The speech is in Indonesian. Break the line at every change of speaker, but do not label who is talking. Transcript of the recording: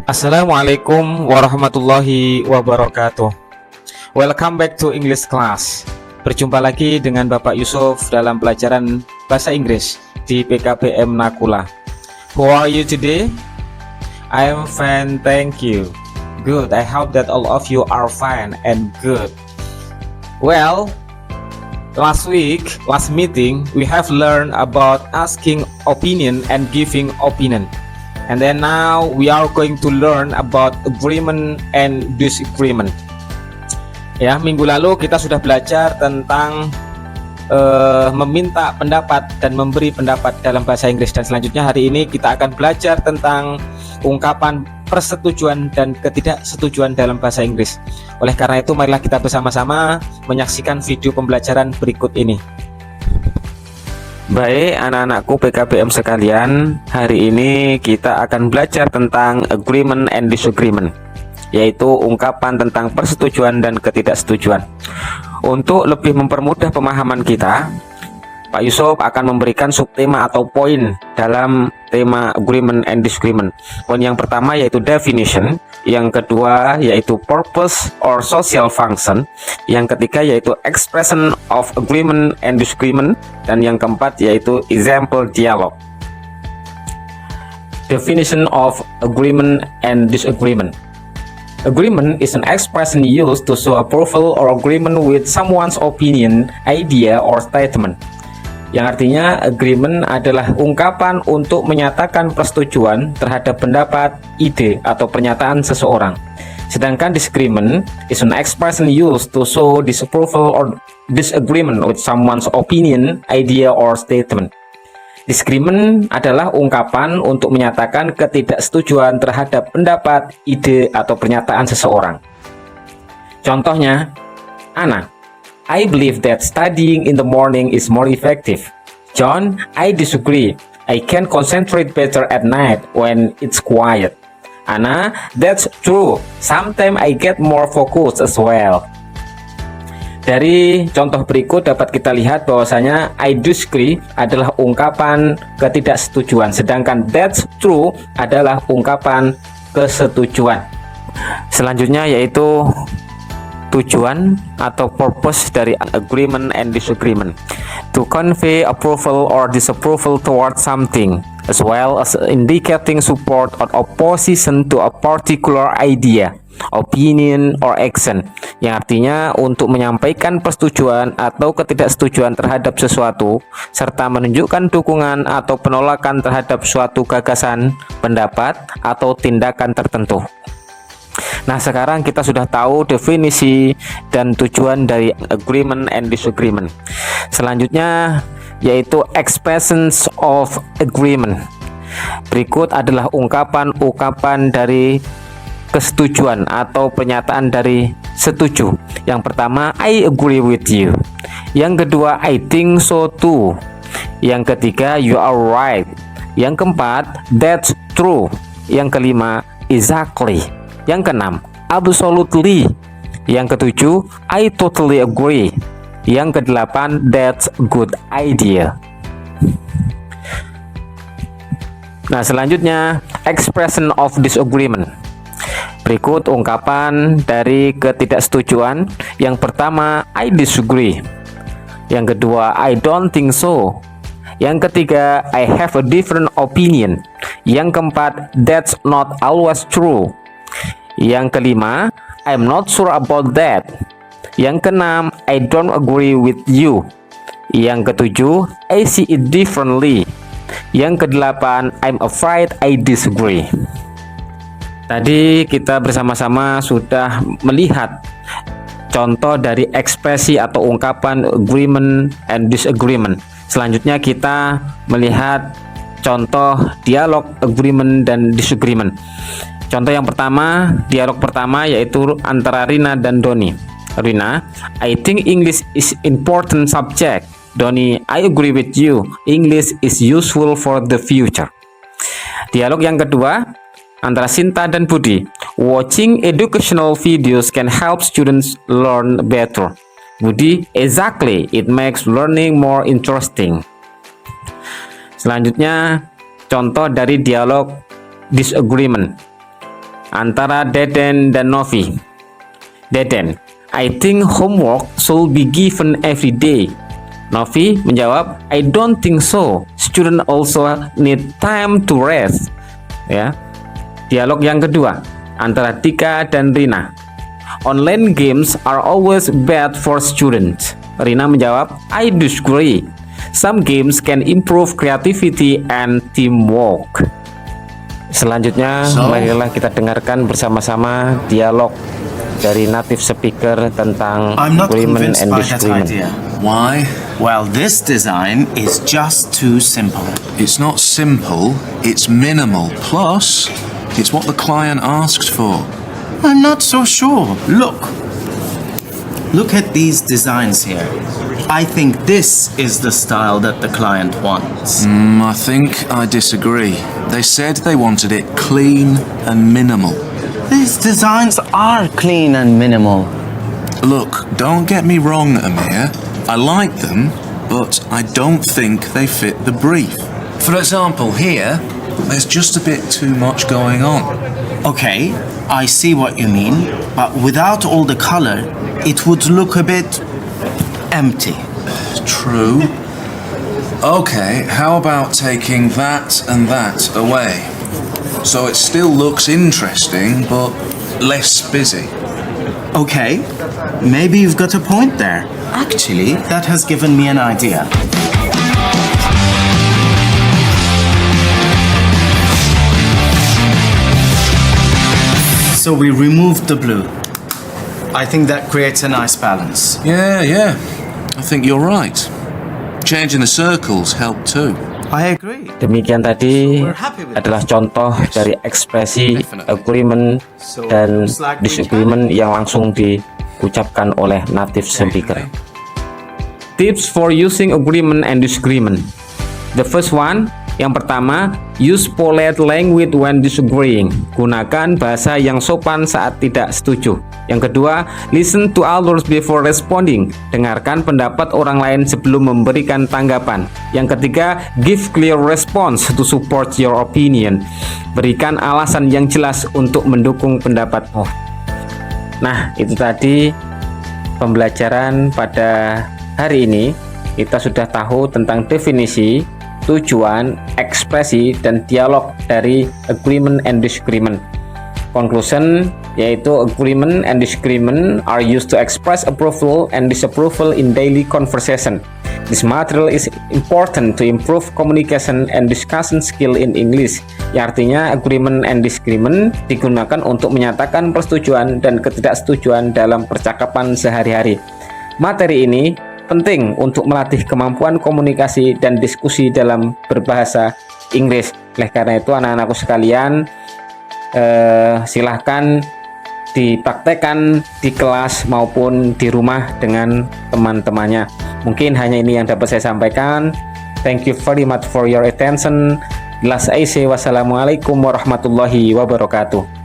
Assalamualaikum warahmatullahi wabarakatuh. Welcome back to English class. Berjumpa lagi dengan Bapak Yusuf dalam pelajaran bahasa Inggris di PKBM Nakula. How are you today? I am fine, thank you. Good, I hope that all of you are fine and good. Well, last meeting, we have learned about asking opinion and giving opinion. And then now we are going to learn about agreement and disagreement. Ya, minggu lalu kita sudah belajar tentang meminta pendapat dan memberi pendapat dalam bahasa Inggris, dan selanjutnya hari ini kita akan belajar tentang ungkapan persetujuan dan ketidaksetujuan dalam bahasa Inggris. Oleh karena itu, marilah kita bersama-sama menyaksikan video pembelajaran berikut ini. Baik anak-anakku PKBM sekalian, hari ini kita akan belajar tentang agreement and disagreement, yaitu ungkapan tentang persetujuan dan ketidaksetujuan. Untuk lebih mempermudah pemahaman kita, Pak Yusuf akan memberikan subtema atau poin dalam tema agreement and disagreement. Poin yang pertama yaitu definition, yang kedua yaitu purpose or social function, yang ketiga yaitu expression of agreement and disagreement, dan yang keempat yaitu example dialogue. Definition of agreement and disagreement. Agreement is an expression used to show approval or agreement with someone's opinion, idea, or statement. Yang artinya agreement adalah ungkapan untuk menyatakan persetujuan terhadap pendapat, ide, atau pernyataan seseorang. Sedangkan disagreement is an expression used to show disapproval or disagreement with someone's opinion, idea, or statement. Disagreement adalah ungkapan untuk menyatakan ketidaksetujuan terhadap pendapat, ide, atau pernyataan seseorang. Contohnya, Anna, I believe that studying in the morning is more effective. John, I disagree. I can concentrate better at night when it's quiet. Anna, that's true. Sometimes I get more focused as well. Dari contoh berikut dapat kita lihat bahwasanya I disagree adalah ungkapan ketidaksetujuan, sedangkan that's true adalah ungkapan kesetujuan. Selanjutnya yaitu tujuan atau purpose dari agreement and disagreement. To convey approval or disapproval towards something, as well as indicating support or opposition to a particular idea, opinion, or action. Yang artinya untuk menyampaikan persetujuan atau ketidaksetujuan terhadap sesuatu, serta menunjukkan dukungan atau penolakan terhadap suatu gagasan, pendapat, atau tindakan tertentu. Nah, sekarang kita sudah tahu definisi dan tujuan dari agreement and disagreement. Selanjutnya yaitu expressions of agreement. Berikut adalah ungkapan-ungkapan dari kesetujuan atau pernyataan dari setuju. Yang pertama, I agree with you. Yang kedua, I think so too. Yang ketiga, you are right. Yang keempat, that's true. Yang kelima, exactly. Yang keenam, absolutely. Yang ketujuh, I totally agree. Yang kedelapan, that's a good idea. Nah, selanjutnya expression of disagreement. Berikut ungkapan dari ketidaksetujuan. Yang pertama, I disagree. Yang kedua, I don't think so. Yang ketiga, I have a different opinion. Yang keempat, that's not always true. Yang kelima, I'm not sure about that. Yang keenam, I don't agree with you. Yang ketujuh, I see it differently. Yang kedelapan, I'm afraid I disagree. Tadi kita bersama-sama sudah melihat contoh dari ekspresi atau ungkapan agreement and disagreement. Selanjutnya kita melihat contoh dialog agreement dan disagreement. Contoh yang pertama, dialog pertama yaitu antara Rina dan Doni. Rina, I think English is important subject. Doni, I agree with you. English is useful for the future. Dialog yang kedua, antara Sinta dan Budi. Watching educational videos can help students learn better. Budi, exactly. It makes learning more interesting. Selanjutnya, contoh dari dialog disagreement. antara Deden dan Novi. Deden, I think homework should be given every day. Novi menjawab, I don't think so. Student also need time to rest. Ya. Dialog yang kedua antara Tika dan Rina. Online games are always bad for students. Rina menjawab, I disagree. Some games can improve creativity and teamwork. Selanjutnya, marilah kita dengarkan bersama-sama dialog dari native speaker tentang agreement and disagreement.
Why?
Well, this design is just too simple.
It's not simple, it's minimal. Plus, it's what the client asked for.
I'm not so sure. Look at these designs here. I think this is the style that the client wants.
I think I disagree. They said they wanted it clean and minimal.
These designs are clean and minimal.
Look, don't get me wrong, Amir. I like them, but I don't think they fit the brief. For example, here, there's just a bit too much going on.
Okay, I see what you mean, but without all the color, it would look a bit empty.
True. Okay, how about taking that and that away? So it still looks interesting, but less busy.
Okay, maybe you've got a point there. Actually, that has given me an idea. So we removed the blue. I think that creates a nice balance.
Yeah. I think you're right. Changing the circles helped too.
I agree.
Demikian tadi adalah contoh dari ekspresi agreement dan disagreement yang langsung diucapkan oleh native speaker. Tips for using agreement and disagreement. The first one, yang pertama, use polite language when disagreeing. Gunakan bahasa yang sopan saat tidak setuju. Yang kedua, listen to others before responding. Dengarkan pendapat orang lain sebelum memberikan tanggapan. Yang ketiga, give clear response to support your opinion. Berikan alasan yang jelas untuk mendukung pendapatmu. Nah, itu tadi pembelajaran pada hari ini. Kita sudah tahu tentang definisi, tujuan, ekspresi, dan dialog dari agreement and disagreement. Conclusion, yaitu agreement and disagreement are used to express approval and disapproval in daily conversation. This material is important to improve communication and discussion skill in English. Yang artinya agreement and disagreement digunakan untuk menyatakan persetujuan dan ketidaksetujuan dalam percakapan sehari-hari. Materi ini penting untuk melatih kemampuan komunikasi dan diskusi dalam berbahasa Inggris. Oleh karena itu, anak-anakku sekalian, silahkan dipraktekkan di kelas maupun di rumah dengan teman-temannya. Mungkin hanya ini yang dapat saya sampaikan. Thank you very much for your attention. Wassalamualaikum warahmatullahi wabarakatuh.